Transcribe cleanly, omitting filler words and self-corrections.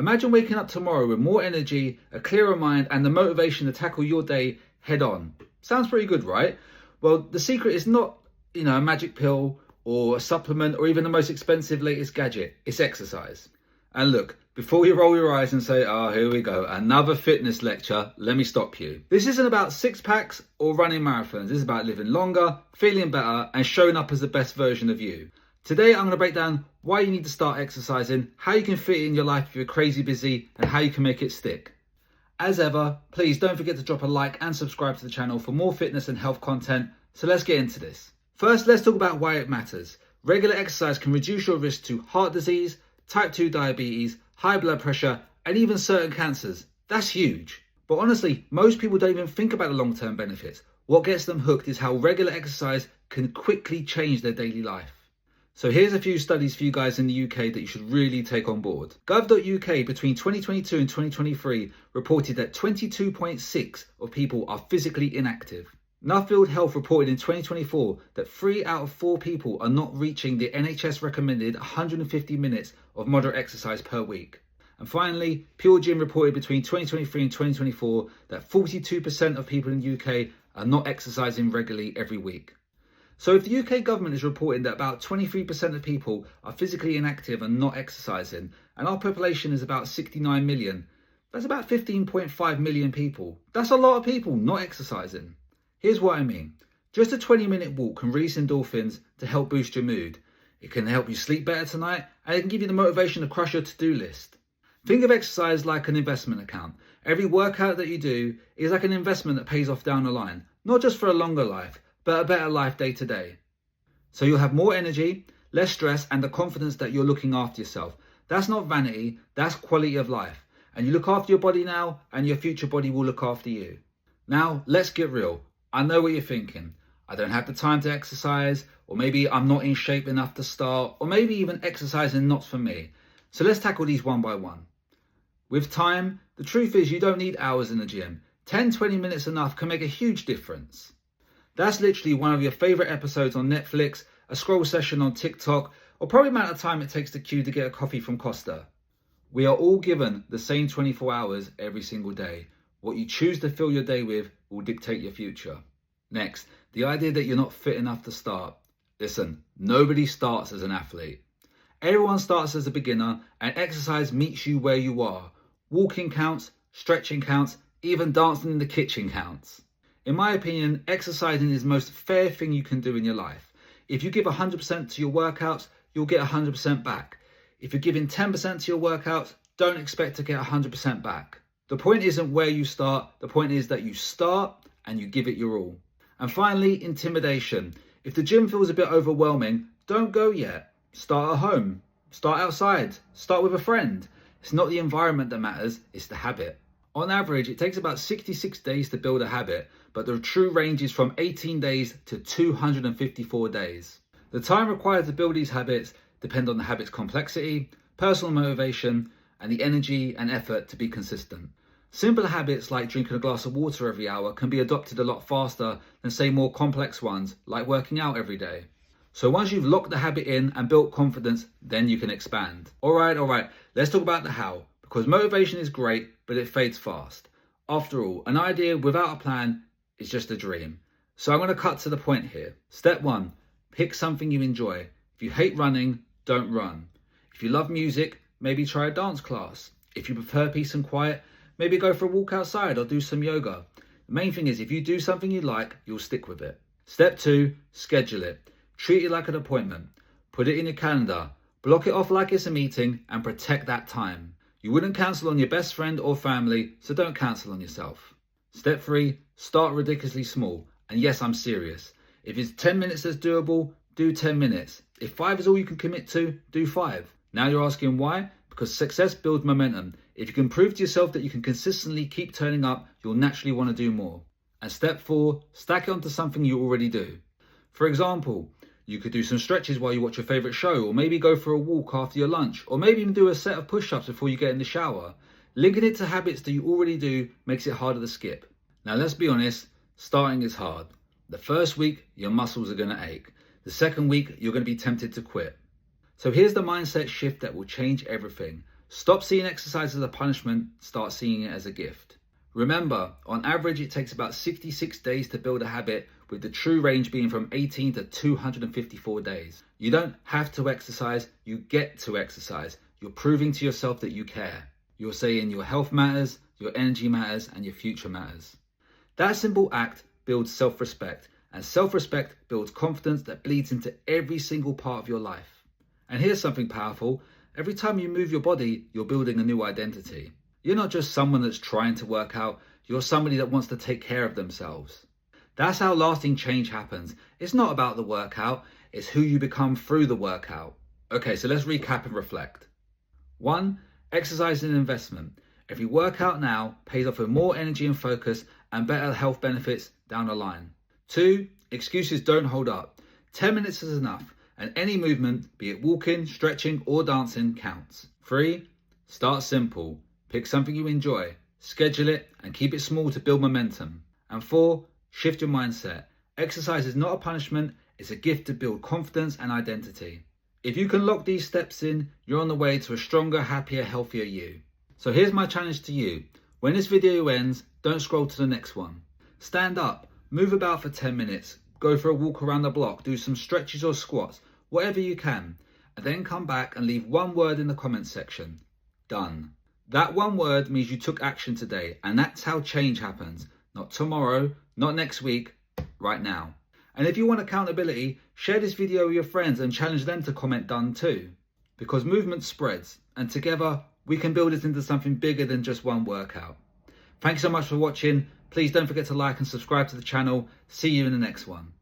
Imagine waking up tomorrow with more energy, a clearer mind, and the motivation to tackle your day head on. Sounds pretty good, right? Well, the secret is not, a magic pill or a supplement or even the most expensive latest gadget. It's exercise. And look, before you roll your eyes and say, oh, here we go, another fitness lecture, let me stop you. This isn't about six packs or running marathons. This is about living longer, feeling better, and showing up as the best version of you. Today, I'm going to break down why you need to start exercising, how you can fit it in your life if you're crazy busy, and how you can make it stick. As ever, please don't forget to drop a like and subscribe to the channel for more fitness and health content. So let's get into this. First, let's talk about why it matters. Regular exercise can reduce your risk to heart disease, type 2 diabetes, high blood pressure, and even certain cancers. That's huge. But honestly, most people don't even think about the long-term benefits. What gets them hooked is how regular exercise can quickly change their daily life. So here's a few studies for you guys in the UK that you should really take on board. Gov.uk between 2022 and 2023 reported that 22.6% of people are physically inactive. Nuffield Health reported in 2024 that 3 out of 4 people are not reaching the NHS recommended 150 minutes of moderate exercise per week. And finally, Pure Gym reported between 2023 and 2024 that 42% of people in the UK are not exercising regularly every week. So if the UK government is reporting that about 23% of people are physically inactive and not exercising, and our population is about 69 million, that's about 15.5 million people. That's a lot of people not exercising. Here's what I mean. Just a 20-minute walk can release endorphins to help boost your mood. It can help you sleep better tonight, and it can give you the motivation to crush your to-do list. Think of exercise like an investment account. Every workout that you do is like an investment that pays off down the line, not just for a longer life, but a better life day to day. So you'll have more energy, less stress, and the confidence that you're looking after yourself. That's not vanity, that's quality of life. And you look after your body now, and your future body will look after you. Now, let's get real. I know what you're thinking. I don't have the time to exercise, or maybe I'm not in shape enough to start, or maybe even exercising not for me. So let's tackle these one by one. With time, the truth is you don't need hours in the gym. 10-20 minutes enough can make a huge difference. That's literally one of your favorite episodes on Netflix, a scroll session on TikTok, or probably the amount of time it takes to queue to get a coffee from Costa. We are all given the same 24 hours every single day. What you choose to fill your day with will dictate your future. Next, the idea that you're not fit enough to start. Listen, nobody starts as an athlete. Everyone starts as a beginner, and exercise meets you where you are. Walking counts, stretching counts, even dancing in the kitchen counts. In my opinion, exercising is the most fair thing you can do in your life. If you give 100% to your workouts, you'll get 100% back. If you're giving 10% to your workouts, don't expect to get 100% back. The point isn't where you start, the point is that you start and you give it your all. And finally, intimidation. If the gym feels a bit overwhelming, don't go yet. Start at home, start outside, start with a friend. It's not the environment that matters, it's the habit. On average, it takes about 66 days to build a habit, but the true range is from 18 days to 254 days. The time required to build these habits depend on the habit's complexity, personal motivation, and the energy and effort to be consistent. Simple habits like drinking a glass of water every hour can be adopted a lot faster than, say, more complex ones like working out every day. So once you've locked the habit in and built confidence, then you can expand. All right, let's talk about the how. Because motivation is great, but it fades fast. After all, an idea without a plan is just a dream. So I'm going to cut to the point here. Step 1, pick something you enjoy. If you hate running, don't run. If you love music, maybe try a dance class. If you prefer peace and quiet, maybe go for a walk outside or do some yoga. The main thing is if you do something you like, you'll stick with it. Step 2, schedule it. Treat it like an appointment. Put it in your calendar. Block it off like it's a meeting and protect that time. You wouldn't cancel on your best friend or family, so don't cancel on yourself. Step 3, start ridiculously small. And yes, I'm serious. If it's 10 minutes that's doable, do 10 minutes. If 5 is all you can commit to, do 5. Now you're asking why? Because success builds momentum. If you can prove to yourself that you can consistently keep turning up, you'll naturally want to do more. And step 4, stack it onto something you already do. For example, you could do some stretches while you watch your favorite show, or maybe go for a walk after your lunch, or maybe even do a set of push-ups before you get in the shower. Linking it to habits that you already do makes it harder to skip. Now let's be honest, starting is hard. The first week, your muscles are going to ache. The second week, you're going to be tempted to quit. So here's the mindset shift that will change everything. Stop seeing exercise as a punishment, start seeing it as a gift. Remember, on average, it takes about 66 days to build a habit, with the true range being from 18 to 254 days. You don't have to exercise, you get to exercise. You're proving to yourself that you care. You're saying your health matters, your energy matters, and your future matters. That simple act builds self-respect, and self-respect builds confidence that bleeds into every single part of your life. And here's something powerful. Every time you move your body, you're building a new identity. You're not just someone that's trying to work out, you're somebody that wants to take care of themselves. That's how lasting change happens. It's not about the workout, it's who you become through the workout. Okay, so let's recap and reflect. 1. Exercise is an investment. Every workout now pays off with more energy and focus and better health benefits down the line. 2. Excuses don't hold up. 10 minutes is enough, and any movement, be it walking, stretching, or dancing, counts. 3. Start simple. Pick something you enjoy, schedule it, and keep it small to build momentum. And 4. Shift your mindset. Exercise is not a punishment, it's a gift to build confidence and identity. If you can lock these steps in, you're on the way to a stronger, happier, healthier you. So here's my challenge to you. When this video ends, don't scroll to the next one. Stand up, move about for 10 minutes, go for a walk around the block, do some stretches or squats, whatever you can, and then come back and leave one word in the comments section. Done. That one word means you took action today, and that's how change happens. Not tomorrow, not next week, right now. And if you want accountability, share this video with your friends and challenge them to comment done too. Because movement spreads, and together we can build it into something bigger than just one workout. Thanks so much for watching. Please don't forget to like and subscribe to the channel. See you in the next one.